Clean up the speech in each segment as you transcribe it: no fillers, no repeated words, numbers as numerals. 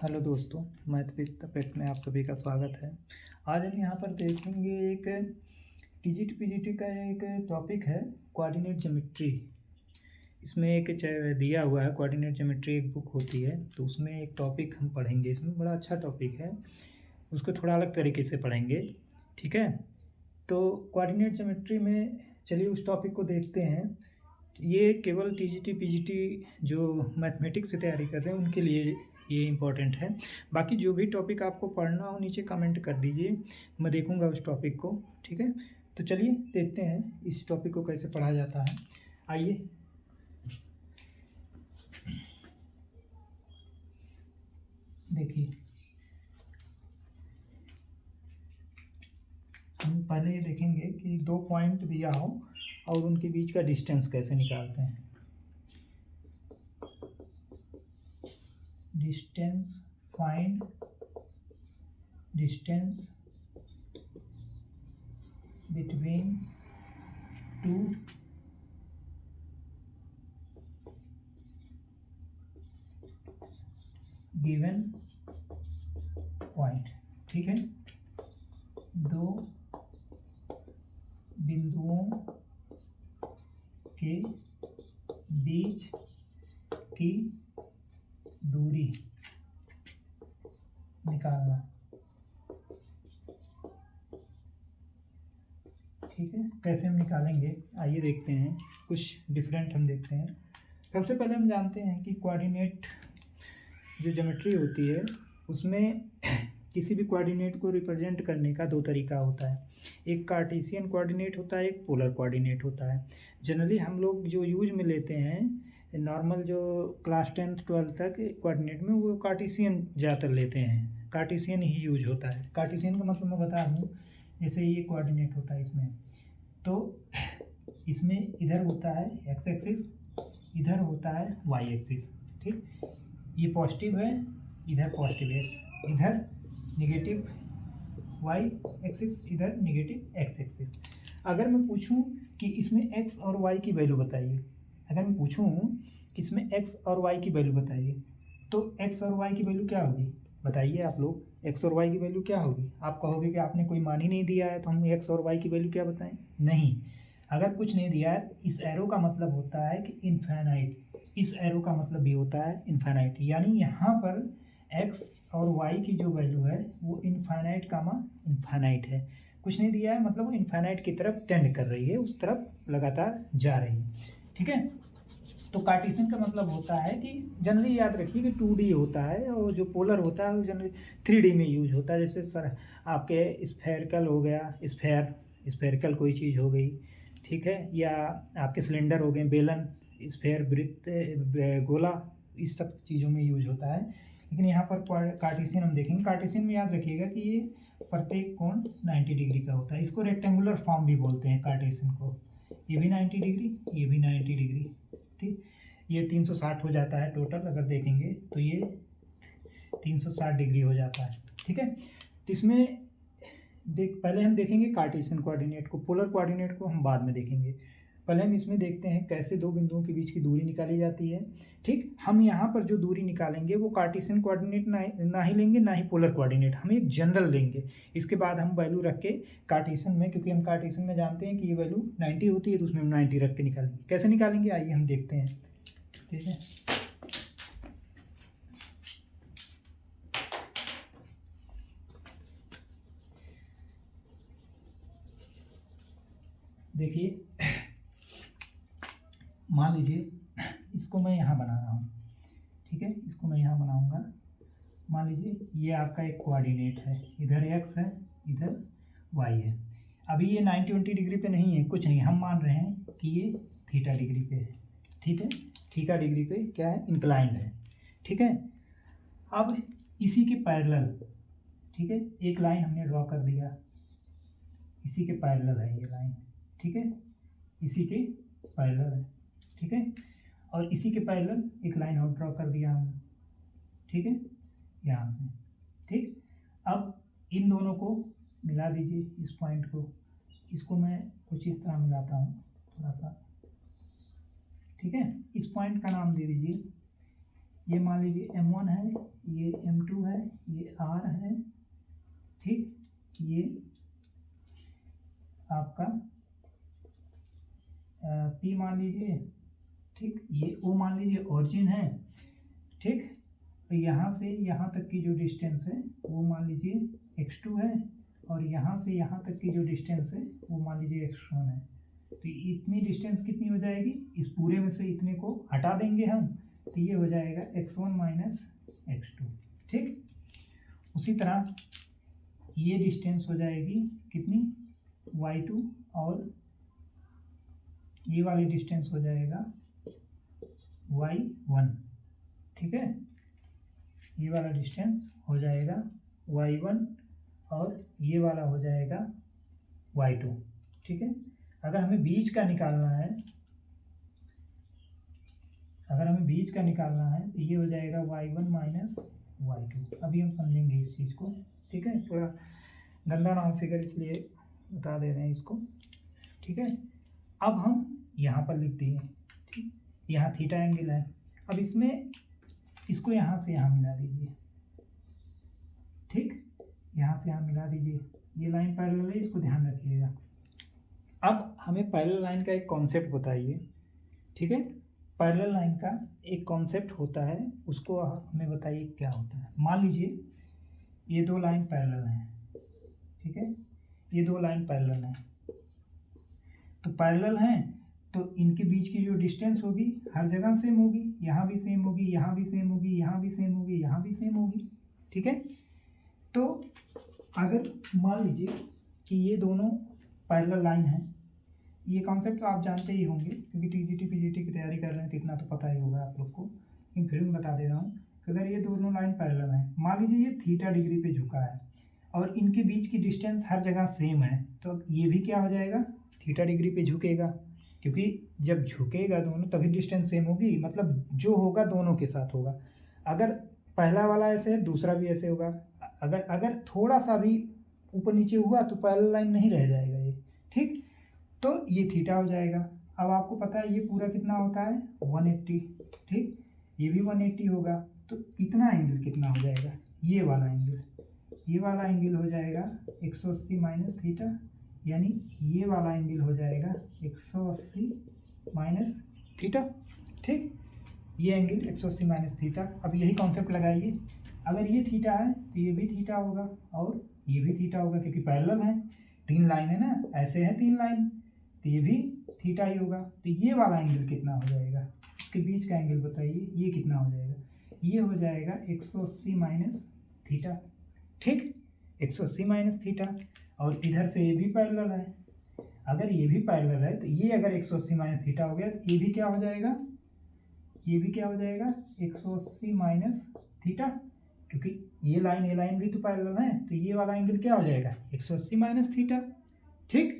Hello दोस्तों, mathematics pets में आप सभी का स्वागत है। आज हम यहाँ पर देखेंगे एक टीजीटी पीजीटी का एक टॉपिक है कोऑर्डिनेट ज्योमेट्री। इसमें एक दिया हुआ है कोऑर्डिनेट ज्योमेट्री, एक बुक होती है, तो उसमें एक टॉपिक हम पढ़ेंगे। इसमें बड़ा अच्छा टॉपिक है, उसको थोड़ा अलग तरीके से पढ़ेंगे। ठीक है, तो कोऑर्डिनेट ज्योमेट्री में चलिए उस टॉपिक को देखते हैं। ये केवल टीजीटी पीजीटी जो मैथमेटिक्स से तैयारी कर रहे हैं उनके लिए ये इम्पोर्टेंट है। बाकी जो भी टॉपिक आपको पढ़ना हो नीचे कमेंट कर दीजिए, मैं देखूंगा उस टॉपिक को। ठीक है, तो चलिए देखते हैं इस टॉपिक को कैसे पढ़ा जाता है। आइए, देखिए हम पहले ये देखेंगे कि दो पॉइंट दिया हो और उनके बीच का डिस्टेंस कैसे निकालते हैं। Find distance between two given point. ठीक है, दो बिंदुओं के बीच की दूरी निकालना। ठीक है, कैसे हम निकालेंगे आइए देखते हैं। कुछ डिफरेंट हम देखते हैं। सबसे पहले हम जानते हैं कि कोऑर्डिनेट जो ज्योमेट्री होती है उसमें किसी भी कोऑर्डिनेट को रिप्रेजेंट करने का दो तरीका होता है। एक कार्टेशियन कोऑर्डिनेट होता है, एक पोलर कोऑर्डिनेट होता है। जनरली हम लोग जो यूज में लेते हैं नॉर्मल, जो क्लास 10th 12th तक कोऑर्डिनेट में, वो कार्टेशियन ज़्यादातर लेते हैं। कार्टेशियन ही यूज होता है। कार्टेशियन का मतलब मैं बता दूँ, जैसे ये कोऑर्डिनेट होता है इसमें, तो इसमें इधर होता है एक्स एक्सिस, इधर होता है वाई एक्सिस। ठीक, ये पॉजिटिव है, इधर पॉजिटिव एक्स, इधर निगेटिव वाई एक्सिस, इधर निगेटिव एक्स एक्सिस। अगर मैं पूछूं कि इसमें एक्स और वाई की वैल्यू बताइए, अगर मैं पूछूं इसमें एक्स और वाई की वैल्यू बताइए, तो एक्स और वाई की वैल्यू क्या होगी बताइए आप लोग। एक्स और वाई की वैल्यू क्या होगी? आप कहोगे कि आपने कोई मान ही नहीं दिया है, तो हम एक्स और वाई की वैल्यू क्या बताएं? नहीं, अगर कुछ नहीं दिया है, इस एरो का मतलब होता है कि इनफाइनाइट, इस एरो का मतलब भी होता है इनफाइनाइट, यानी यहाँ पर एक्स और वाई की जो वैल्यू है वो इनफाइनाइट कामा इनफाइनाइट है। कुछ नहीं दिया है मतलब वो इनफाइनाइट की तरफ टेंड कर रही है, उस तरफ लगातार जा रही है। ठीक है, तो कार्टेशियन का मतलब होता है कि जनरली याद रखिए कि 2D होता है, और जो पोलर होता है वो जनरली 3D में यूज होता है। जैसे सर आपके स्फेरिकल हो गया, स्फेरिकल कोई चीज़ हो गई, ठीक है, या आपके सिलेंडर हो गए, बेलन, स्फेयर, वृत्त, गोला, इस सब चीज़ों में यूज होता है। लेकिन यहाँ पर कार्टेशियन हम देखेंगे। कार्टेशियन में याद रखिएगा कि ये प्रत्येक कोण 90 डिग्री का होता है। इसको रेक्टेंगुलर फॉर्म भी बोलते हैं कार्टेशियन को। ये भी 90 डिग्री, ये भी 90 डिग्री। ठीक, ये 360 हो जाता है टोटल, अगर देखेंगे तो ये 360 डिग्री हो जाता है। ठीक है, तो इसमें पहले हम देखेंगे कार्टेशियन कोऑर्डिनेट को, पोलर कोऑर्डिनेट को हम बाद में देखेंगे। पहले हम इसमें देखते हैं कैसे दो बिंदुओं के बीच की दूरी निकाली जाती है। ठीक, हम यहाँ पर जो दूरी निकालेंगे वो कार्टेशियन कोऑर्डिनेट ना ही लेंगे, ना ही पोलर कोऑर्डिनेट, हम एक जनरल लेंगे। इसके बाद हम वैल्यू रख के कार्टेशियन में, क्योंकि हम कार्टेशियन में जानते हैं कि ये वैल्यू 90 होती है, तो उसमें हम 90 रख के निकालेंगे। कैसे निकालेंगे आइए हम देखते हैं। ठीक है, देखिए मान लीजिए इसको मैं यहाँ बना रहा हूँ। ठीक है, इसको मैं यहाँ बनाऊँगा। मान लीजिए ये आपका एक कोऑर्डिनेट है, इधर एक्स है, इधर वाई है। अभी ये 90-20 डिग्री पे नहीं है, कुछ नहीं, हम मान रहे हैं कि ये थीटा डिग्री पे है। ठीक है, थीटा डिग्री पे क्या है? इंक्लाइंड है। ठीक है, अब इसी के पैरेलल, ठीक है, एक लाइन हमने ड्रॉ कर दिया, इसी के पैरेलल है ये लाइन। ठीक है, इसी के पैरेलल है। ठीक है, और इसी के पैरेलल एक लाइन और ड्रॉ कर दिया हमने। ठीक है, यहाँ से। ठीक, अब इन दोनों को मिला दीजिए, इस पॉइंट को, इसको मैं कुछ इस तरह मिलाता हूँ थोड़ा सा। ठीक है, इस पॉइंट का नाम दे दीजिए, ये मान लीजिए M1 है, ये M2 है, ये R है, ठीक, ये आपका P मान लीजिए, ठीक, ये O मान लीजिए ओरिजिन है, ठीक। तो यहाँ से यहाँ तक की जो डिस्टेंस है वो मान लीजिए x2 है, और यहाँ से यहाँ तक की जो डिस्टेंस है वो मान लीजिए x1 है। तो इतनी डिस्टेंस कितनी हो जाएगी, इस पूरे में से इतने को हटा देंगे हम, तो ये हो जाएगा x1 माइनस x2, ठीक। उसी तरह ये डिस्टेंस हो जाएगी कितनी, y2, और ये वाली डिस्टेंस हो जाएगा y1, ठीक है। ये वाला डिस्टेंस हो जाएगा y1 और ये वाला हो जाएगा y2, ठीक है। अगर हमें बीच का निकालना है, तो ये हो जाएगा y1 माइनस y2। अभी हम समझेंगे इस चीज़ को, ठीक है। थोड़ा गंदा ना हो फिगर, इसलिए बता दे रहे हैं इसको, ठीक है। अब हम यहाँ पर लिख दिए, ठीक, यहाँ थीटा एंगल है। अब इसको यहाँ से यहाँ मिला दीजिए, ठीक, यहाँ से यहाँ मिला दीजिए। ये लाइन पैरेलल है, इसको ध्यान रखिएगा। अब हमें पैरेलल लाइन का एक कॉन्सेप्ट बताइए, ठीक है। पैरेलल लाइन का एक कॉन्सेप्ट होता है, उसको हमें बताइए क्या होता है। मान लीजिए ये दो लाइन पैरेलल हैं, ठीक है, ये दो लाइन पैरेलल हैं। तो पैरेलल हैं तो इनके बीच की जो डिस्टेंस होगी हर जगह सेम होगी, यहाँ भी सेम होगी, यहाँ भी सेम होगी, यहाँ भी सेम होगी, यहाँ भी सेम होगी, ठीक है। तो अगर मान लीजिए कि ये दोनों पैरेलल लाइन हैं, ये कॉन्सेप्ट तो आप जानते ही होंगे क्योंकि टीजीटी पीजीटी की तैयारी कर रहे हैं तो इतना तो पता ही होगा आप लोग को, लेकिन फिर भी बता दे रहा हूँ कि अगर ये दोनों लाइन पैरेलल हैं, मान लीजिए ये थीटा डिग्री पे झुका है और इनके बीच की डिस्टेंस हर जगह सेम है, तो ये भी क्या हो जाएगा, थीटा डिग्री पे झुकेगा, क्योंकि जब झुकेगा दोनों तभी डिस्टेंस सेम होगी, मतलब जो होगा दोनों के साथ होगा। अगर पहला वाला ऐसे है दूसरा भी ऐसे होगा, अगर थोड़ा सा भी ऊपर नीचे हुआ तो पैरेलल लाइन नहीं रह जाएगा ये, ठीक। तो ये थीटा हो जाएगा। अब आपको पता है ये पूरा कितना होता है 180, ठीक, ये भी 180 होगा, तो इतना एंगल कितना हो जाएगा, ये वाला एंगल हो जाएगा 180 माइनस थीटा, यानी ये वाला एंगल हो जाएगा 180 माइनस थीटा, ठीक। ये एंगल 180 माइनस थीटा। अब यही कॉन्सेप्ट लगाइए, अगर ये थीटा है तो ये भी थीटा होगा और ये भी थीटा होगा, क्योंकि पैरेलल है, तीन लाइन है ना, ऐसे है तीन लाइन, तो ये भी थीटा ही होगा। तो ये वाला एंगल कितना हो जाएगा, इसके बीच का एंगल बताइए, ये कितना हो जाएगा, ये हो जाएगा 180 माइनस थीटा, ठीक, 180 माइनस थीटा। और इधर से ये भी पैरेलल है, अगर ये भी पैरेलल है तो ये अगर 180 माइनस थीटा हो गया तो ये भी क्या हो जाएगा, 180 माइनस थीटा, क्योंकि ये लाइन भी तो पैरेलल है, तो ये वाला एंगल क्या हो जाएगा 180 माइनस थीटा, ठीक।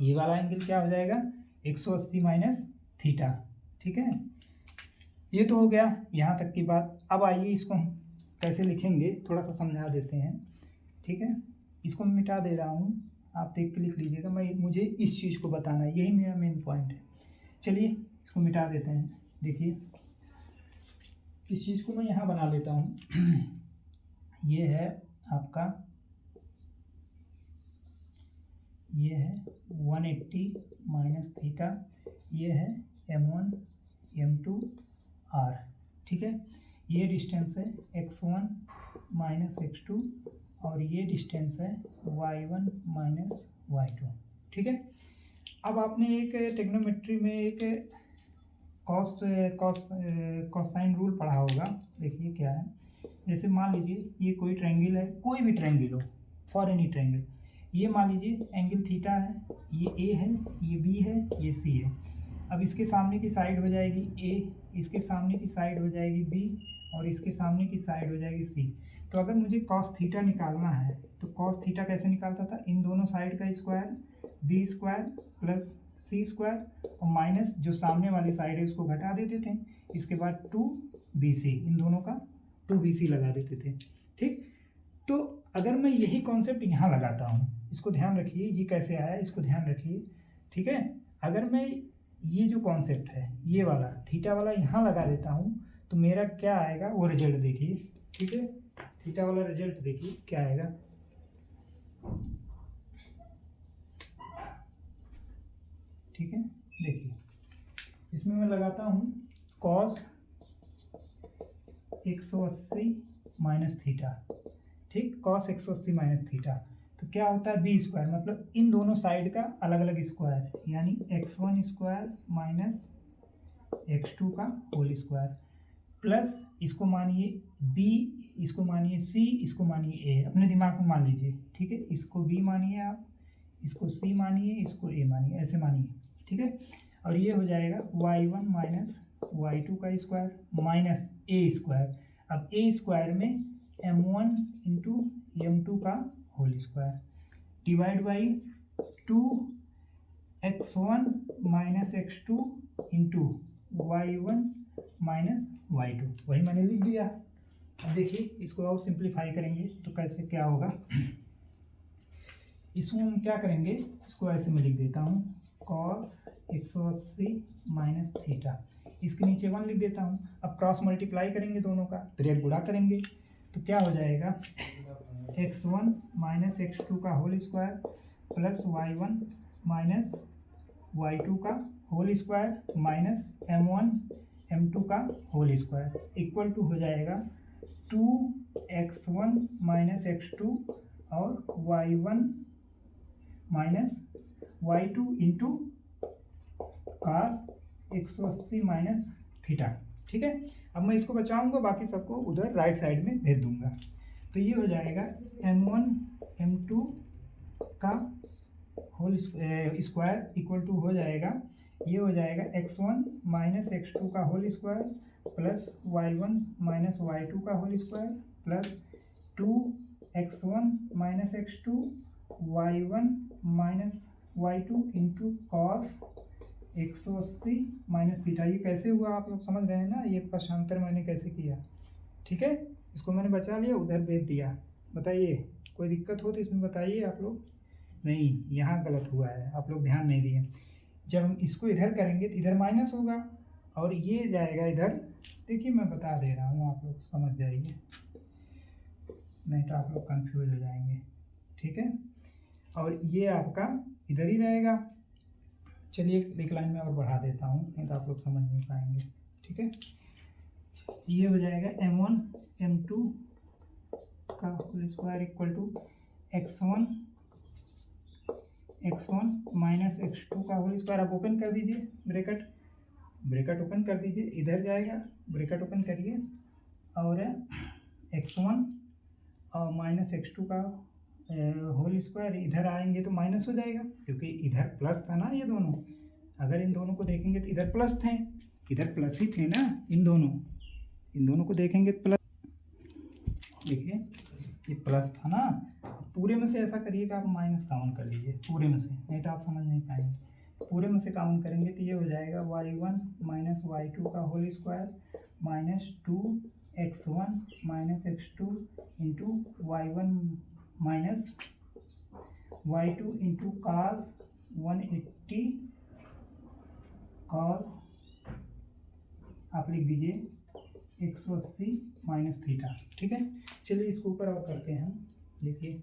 ये वाला एंगल क्या हो जाएगा 180 माइनस थीटा, ठीक है। ये तो हो गया यहाँ तक की बात। अब आइए इसको हम कैसे लिखेंगे थोड़ा सा समझा देते हैं, ठीक है। इसको मैं मिटा दे रहा हूँ, आप देख के लिख लीजिएगा, मुझे इस चीज़ को बताना है, यही मेरा मेन पॉइंट है। चलिए इसको मिटा देते हैं। देखिए इस चीज़ को मैं यहाँ बना लेता हूँ। ये है आपका, ये है 180 माइनस थीटा, ये है M1 M2 R, ठीक है। ये डिस्टेंस है x1 माइनस x2 और ये डिस्टेंस है y1 माइनस y2, ठीक है। अब आपने एक ट्रिग्नोमेट्री में एक कॉसाइन रूल पढ़ा होगा, देखिए क्या है। जैसे मान लीजिए ये कोई ट्रायंगल है, कोई भी ट्रायंगल हो, फॉर एनी ट्रायंगल, ये मान लीजिए एंगल थीटा है, ये ए है, ये बी है, ये सी है। अब इसके सामने की साइड हो जाएगी ए, इसके सामने की साइड हो जाएगी बी और इसके सामने की साइड हो जाएगी सी। तो अगर मुझे कॉस थीटा निकालना है तो कॉस थीटा कैसे निकालता था, इन दोनों साइड का स्क्वायर, बी स्क्वायर प्लस सी स्क्वायर और माइनस जो सामने वाली साइड है उसको घटा देते थे, इसके बाद 2bc, इन दोनों का 2bc लगा देते थे, ठीक। तो अगर मैं यही कॉन्सेप्ट यहाँ लगाता हूँ, इसको ध्यान रखिए, ये कैसे आया इसको ध्यान रखिए, ठीक है। अगर मैं ये जो कॉन्सेप्ट है ये वाला थीटा वाला यहाँ लगा देता हूँ तो मेरा क्या आएगा वो रिजल्ट देखिए, ठीक है। थीटा वाला रिजल्ट देखिए क्या आएगा। ठीक है, देखिए इसमें मैं लगाता हूँ कॉस 180 माइनस थीटा, ठीक, कॉस 180 माइनस थीटा, तो क्या होता है बी स्क्वायर, मतलब इन दोनों साइड का अलग अलग स्क्वायर, यानी x1 स्क्वायर माइनस x2 का होल स्क्वायर, प्लस इसको मानिए b, इसको मानिए c, इसको मानिए a, अपने दिमाग में मान लीजिए, ठीक है। इसको b मानिए आप, इसको c मानिए, इसको a मानिए, ऐसे मानिए, ठीक है। और ये हो जाएगा y1 माइनस y2 का स्क्वायर माइनस a स्क्वायर। अब a स्क्वायर में m1 इंटू m2 का whole square divide by 2x1 minus x2 into y1 minus y2, वही मैंने लिख दिया। अब देखिए इसको और सिंप्लीफाई करेंगे तो कैसे क्या होगा। इसको हम क्या करेंगे, इसको ऐसे में लिख देता हूँ cos 180 माइनस थीटा, इसके नीचे 1 लिख देता हूँ। अब क्रॉस मल्टीप्लाई करेंगे दोनों का, डायरेक्ट गुणा करेंगे तो क्या हो जाएगा x1 माइनस x2 का whole square plus y1 minus y2 का whole square minus m1 m2 का होल स्क्वायर इक्वल टू हो जाएगा 2x1 माइनस x2 और y1 minus y2 into cos 180 minus theta, ठीक है। अब मैं इसको बचाऊंगा, बाकी सबको उधर राइट साइड में भेज दूंगा। तो ये हो जाएगा m1 m2 का होल स्क्वायर इक्वल टू हो जाएगा, ये हो जाएगा x1 माइनस x2 का whole square plus y1 minus y2 का whole square plus 2x1 minus x2 y1 minus y2 into cos 180 minus theta. ये कैसे हुआ आप लोग समझ रहे हैं ना, ये पक्षांतर मैंने कैसे किया, ठीक है। इसको मैंने बचा लिया, उधर भेज दिया। बताइए कोई दिक्कत हो तो इसमें बताइए आप लोग। नहीं, यहाँ गलत हुआ है, आप लोग ध्यान नहीं दिए। जब हम इसको इधर करेंगे तो इधर माइनस होगा और ये जाएगा इधर। देखिए मैं बता दे रहा हूँ, आप लोग समझ जाइए, नहीं तो आप लोग कंफ्यूज हो जाएंगे, ठीक है। और ये आपका इधर ही रहेगा। चलिए एक लाइन में और बढ़ा देता हूँ, नहीं तो आप लोग समझ नहीं पाएंगे, ठीक है। ये हो जाएगा m1 m2 का whole square equal to x1 minus x2 का होल स्क्वायर। आप ओपन कर दीजिए ब्रैकेट ओपन कर दीजिए, इधर जाएगा, ब्रैकेट ओपन करिए और x1 और माइनस x2 का होल स्क्वायर, इधर आएंगे तो माइनस हो जाएगा क्योंकि इधर प्लस था ना ये दोनों। अगर इन दोनों को देखेंगे तो इधर प्लस थे, इधर प्लस ही थे ना, इन दोनों को देखेंगे तो प्लस। देखिए ये प्लस था ना, पूरे में से ऐसा करिएगा आप माइनस काउंट कर लीजिए पूरे में से, नहीं तो आप समझ नहीं पाएंगे। पूरे में से काउंट करेंगे तो ये हो जाएगा y1 माइनस y2 का whole square minus 2x1 minus x2 into y1 minus y2 into cos 180 cos आप लिख दीजिए 180 माइनस थीटा, ठीक है। चलिए इसको ऊपर और करते हैं हम। देखिए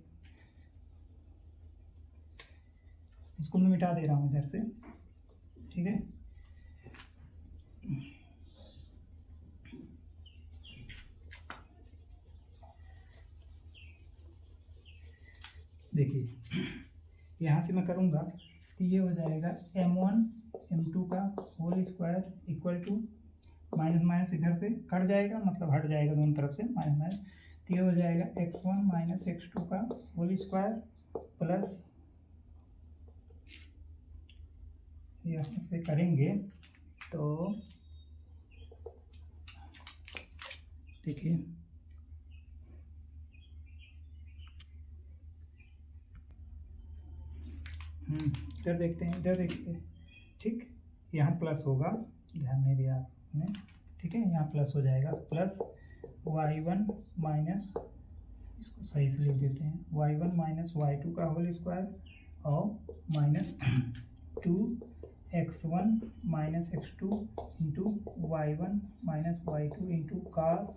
इसको मैं मिटा दे रहा हूँ इधर से, ठीक है। देखिए यहाँ से मैं करूँगा तो ये हो जाएगा m1 m2 का whole square equal to minus minus इधर से कट जाएगा, मतलब हट जाएगा दोनों तरफ से माइनस माइनस, तो ये हो जाएगा x1 माइनस x2 का होल स्क्वायर प्लस यहाँ से करेंगे तो देखिए इधर देखते हैं, इधर देखिए, ठीक, यहाँ प्लस होगा, ध्यान नहीं दिया आपने, ठीक है। यहाँ प्लस हो जाएगा प्लस y1 माइनस, इसको सही से लिख देते हैं, y1 माइनस y2 का होल स्क्वायर और minus 2 x1 minus x2 into y1 minus y2 into cos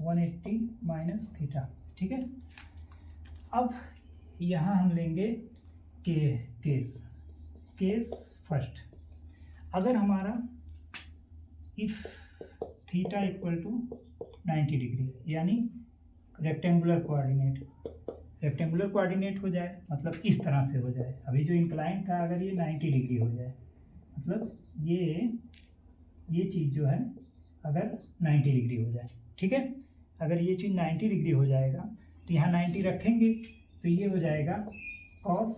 180 minus theta. ठीक है, अब यहाँ हम लेंगे केस फर्स्ट। अगर हमारा if theta equal to 90 degree, यानी रेक्टेंगुलर कोऑर्डिनेट हो जाए, मतलब इस तरह से हो जाए। अभी जो इंक्लाइन था अगर ये 90 डिग्री हो जाए, मतलब ये चीज़ जो है अगर 90 डिग्री हो जाए, ठीक है, अगर ये चीज़ 90 डिग्री हो जाएगा तो यहाँ 90 रखेंगे तो ये हो जाएगा cos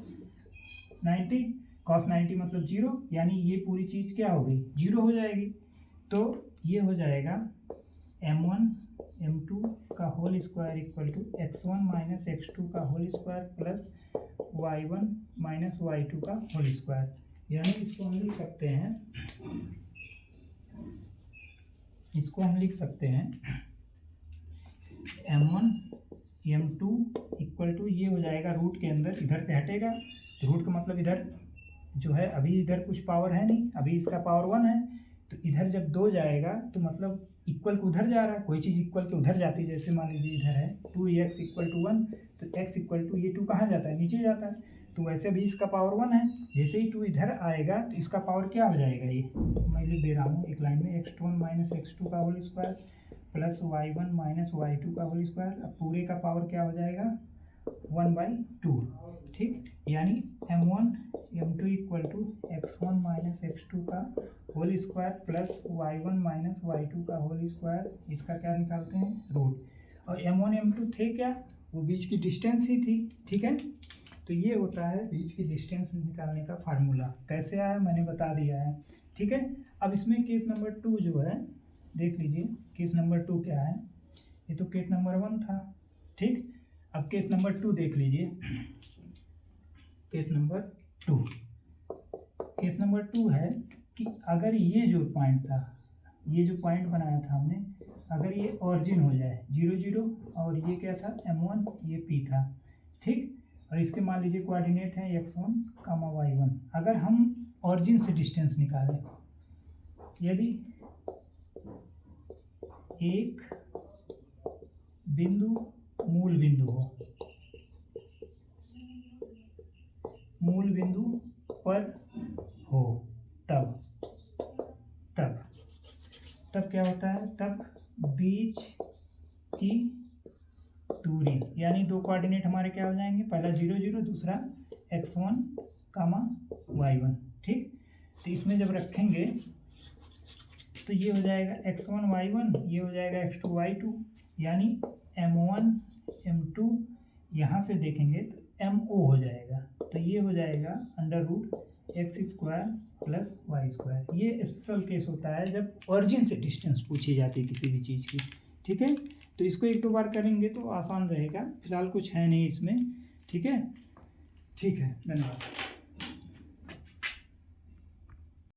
90 मतलब 0, यानी ये पूरी चीज़ क्या हो गई, 0 हो जाएगी। तो ये हो जाएगा m1 m2 का whole square equal to x1 minus x2 का whole square plus y1 minus y2 का होल स्क्वायर। यानी इसको हम लिख सकते हैं m1 m2 इक्वल टू, ये हो जाएगा रूट के अंदर, इधर से हटेगा तो रूट का मतलब इधर जो है, अभी इधर कुछ पावर है नहीं, अभी इसका पावर 1 है, तो इधर जब 2 जाएगा तो मतलब इक्वल को उधर जा रहा है, कोई चीज़ इक्वल के उधर जाती है। जैसे मान लीजिए इधर है 2x इक्वल टू 1, तो x इक्वल टू, ये 2 कहाँ जाता है, नीचे जाता है, तो वैसे भी इसका पावर 1 है। जैसे ही 2 इधर आएगा तो इसका पावर क्या हो जाएगा, ये मैं लिख दे रहा हूँ एक लाइन में, x1 माइनस x2 का whole square plus y1 minus y2 का होल स्क्वायर। अब पूरे का पावर क्या हो जाएगा, 1/2। ठीक, यानी m1 m2 equal to x1 minus x2 का whole square plus y1 minus y2 का होल स्क्वायर, इसका क्या निकालते हैं, रूट। और m1 m2 थे क्या, वो बीच की डिस्टेंस ही थी। ठीक है, तो ये होता है बीच की डिस्टेंस निकालने का फार्मूला। कैसे आया मैंने बता दिया है। ठीक है, अब इसमें केस नंबर 2 जो है, देख लीजिए केस नंबर 2 क्या है। ये तो केस नंबर 1 था। ठीक, अब केस नंबर 2 देख लीजिए। केस नंबर 2 है कि अगर ये जो पॉइंट था, ये जो पॉइंट बनाया था हमने, अगर ये ऑरिजिन हो जाए 0 0, और ये क्या था m1, ये p था। ठीक, और इसके मान लीजिए कोऑर्डिनेट है x1 y1। अगर हम ऑरिजिन से डिस्टेंस निकालें, यदि एक बिंदु मूल बिंदु पर हो, तब क्या होता है, तब बीच की दूरी, यानी 2 कोऑर्डिनेट हमारे क्या हो जाएंगे, पहला 0 0, दूसरा x1 y1। ठीक, तो इसमें जब रखेंगे तो ये हो जाएगा x1 y1, ये हो जाएगा x2 y2, यानी m1 m2, यहाँ से देखेंगे तो mo हो जाएगा, तो ये हो जाएगा under root x square plus y square. ये स्पेशल केस होता है जब ऑरिजिन से डिस्टेंस पूछी जाती है किसी भी चीज़ की। ठीक है, तो इसको 1-2 बार करेंगे तो आसान रहेगा, फिलहाल कुछ है नहीं इसमें। ठीक है, धन्यवाद।